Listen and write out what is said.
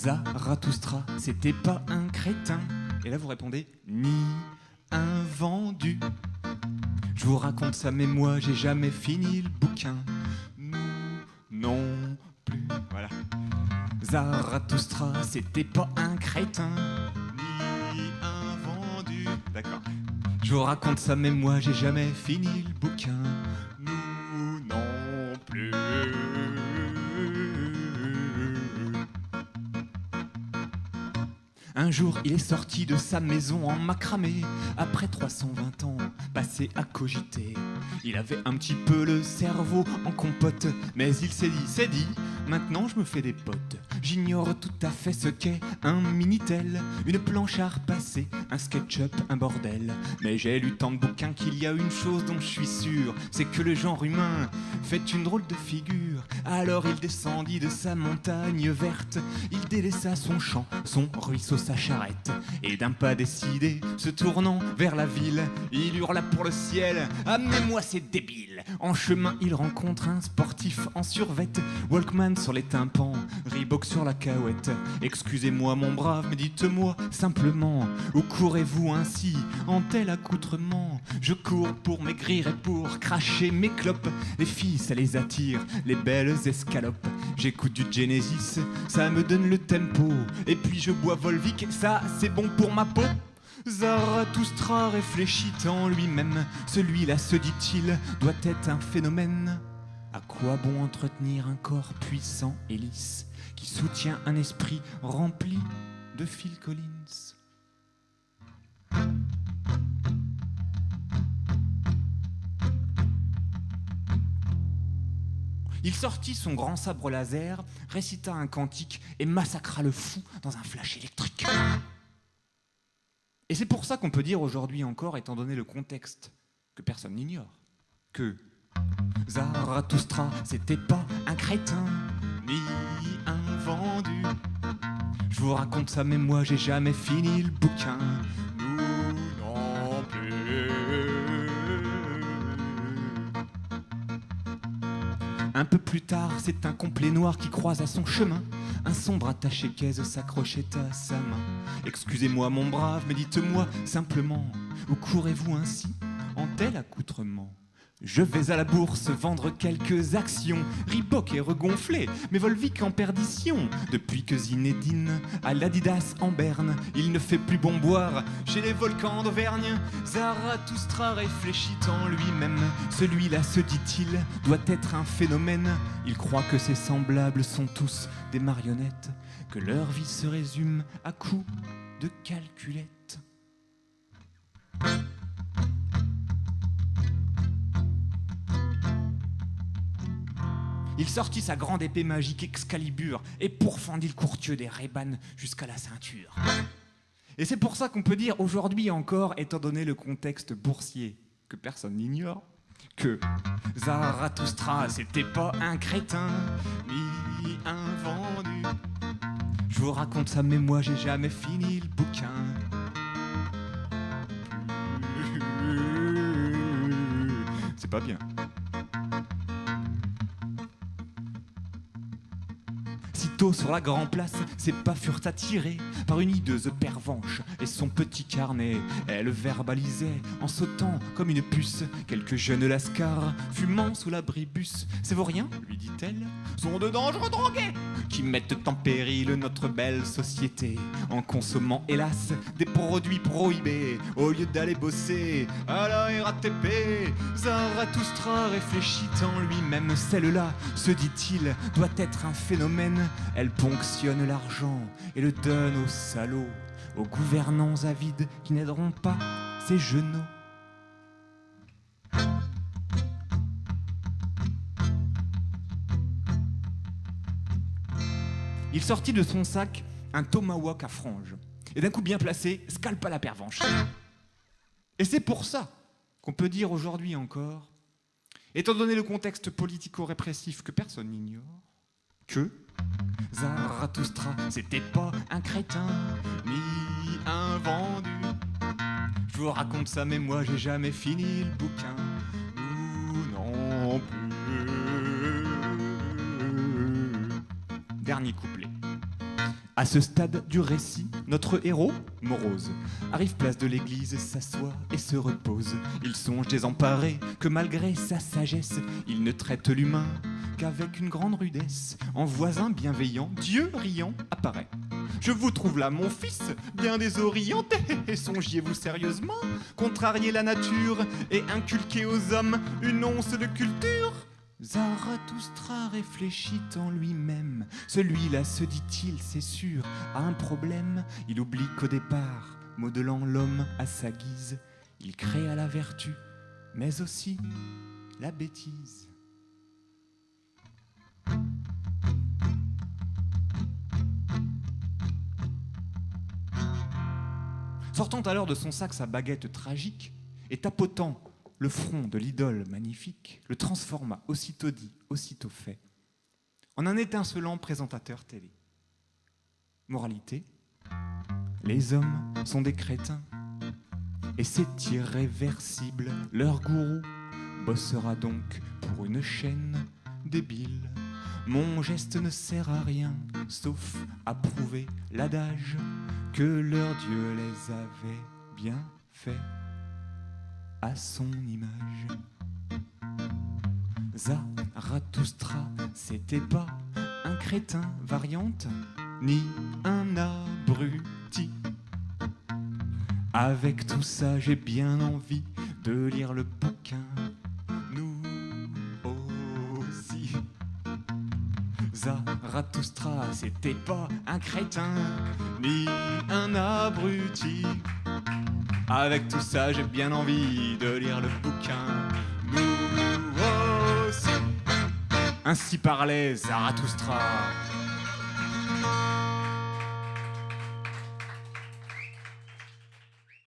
Zarathustra, c'était pas un crétin. Et là vous répondez, ni un vendu. Je vous raconte ça, mais moi j'ai jamais fini le bouquin. Nous non plus. Voilà. Zarathustra, c'était pas un crétin, ni un vendu. D'accord. Je vous raconte ça, mais moi j'ai jamais fini le bouquin. Nous non plus. Un jour, il est sorti de sa maison en macramé, après 320 ans passés à cogiter. Il avait un petit peu le cerveau en compote, mais il s'est dit, c'est dit, maintenant je me fais des potes. J'ignore tout à fait ce qu'est un Minitel, une planche à repasser, un SketchUp, un bordel. Mais j'ai lu tant de bouquins qu'il y a une chose dont je suis sûr, c'est que le genre humain fait une drôle de figure. Alors il descendit de sa montagne verte, il délaissa son champ, son ruisseau, sa charrette. Et d'un pas décidé, se tournant vers la ville, il hurla pour le ciel, amenez-moi ces débiles. En chemin, il rencontre un sportif en survette, Walkman sur les tympans, Reebok sur la cahuète. Excusez-moi mon brave, mais dites-moi simplement, où courez-vous ainsi en tel accoutrement? Je cours pour maigrir et pour cracher mes clopes. Les filles, ça les attire, les belles escalopes. J'écoute du Genesis, ça me donne le tempo. Et puis je bois Volvic, ça c'est bon pour ma peau. Zarathustra réfléchit en lui-même. Celui-là, se dit-il, doit être un phénomène. À quoi bon entretenir un corps puissant et lisse qui soutient un esprit rempli de Phil Collins? Il sortit son grand sabre laser, récita un cantique et massacra le fou dans un flash électrique. Et c'est pour ça qu'on peut dire aujourd'hui encore, étant donné le contexte que personne n'ignore, que Zarathustra, c'était pas un crétin, ni un vendu. Je vous raconte ça, mais moi j'ai jamais fini le bouquin. Nous non plus. Un peu plus tard, c'est un complet noir qui croise à son chemin. Un sombre attaché-caisse s'accrochait à sa main. Excusez-moi mon brave, mais dites-moi simplement, où courez-vous ainsi en tel accoutrement? Je vais à la bourse vendre quelques actions. Reebok est regonflé, mais Volvic en perdition. Depuis que Zinedine a l'Adidas en berne, il ne fait plus bon boire chez les volcans d'Auvergne. Zarathustra réfléchit en lui-même. Celui-là, se dit-il, doit être un phénomène. Il croit que ses semblables sont tous des marionnettes, que leur vie se résume à coups de calculettes. Il sortit sa grande épée magique Excalibur et pourfendit le courtier des Ray-Ban jusqu'à la ceinture. Et c'est pour ça qu'on peut dire aujourd'hui encore, étant donné le contexte boursier que personne n'ignore, que Zarathustra, c'était pas un crétin, ni un vendu. Je vous raconte ça, mais moi j'ai jamais fini le bouquin. C'est pas bien. Sitôt sur la grande place, ses pas furent attirés par une hideuse pervenche et son petit carnet. Elle verbalisait en sautant comme une puce quelques jeunes lascars fumant sous l'abribus. Ces vauriens, lui dit-elle, sont de dangereux drogués qui mettent en péril notre belle société en consommant hélas des produits prohibés au lieu d'aller bosser à la RATP. Zarathustra réfléchit en lui-même. Celle-là, se dit-il, doit être un phénomène. Elle ponctionne l'argent et le donne aux salauds, aux gouvernants avides qui n'aideront pas ses genoux. Il sortit de son sac un tomahawk à franges et d'un coup bien placé, scalpa la pervenche. Et c'est pour ça qu'on peut dire aujourd'hui encore, étant donné le contexte politico-répressif que personne n'ignore, que Zarathustra, c'était pas un crétin, ni un vendu. Je vous raconte ça, mais moi j'ai jamais fini le bouquin. Nous non plus. Dernier couplet. À ce stade du récit, notre héros, morose, arrive place de l'église, s'assoit et se repose. Il songe désemparé que malgré sa sagesse, il ne traite l'humain qu'avec une grande rudesse. En voisin bienveillant, Dieu riant apparaît. Je vous trouve là, mon fils, bien désorienté. Songiez-vous sérieusement contrarier la nature et inculquer aux hommes une once de culture? Zarathustra réfléchit en lui-même. Celui-là, se dit-il, c'est sûr, a un problème. Il oublie qu'au départ, modelant l'homme à sa guise, il créa la vertu, mais aussi la bêtise. Sortant alors de son sac sa baguette tragique et tapotant le front de l'idole magnifique, le transforma, aussitôt dit, aussitôt fait, en un étincelant présentateur télé. Moralité, les hommes sont des crétins, et c'est irréversible, leur gourou bossera donc pour une chaîne débile. Mon geste ne sert à rien, sauf à prouver l'adage que leur Dieu les avait bien faits à son image. Zarathustra, c'était pas un crétin variante, ni un abruti. Avec tout ça, j'ai bien envie de lire le bouquin, nous aussi. Zarathustra, c'était pas un crétin, ni un abruti. Avec tout ça, j'ai bien envie de lire le bouquin, nous aussi. Ainsi parlait Zarathustra.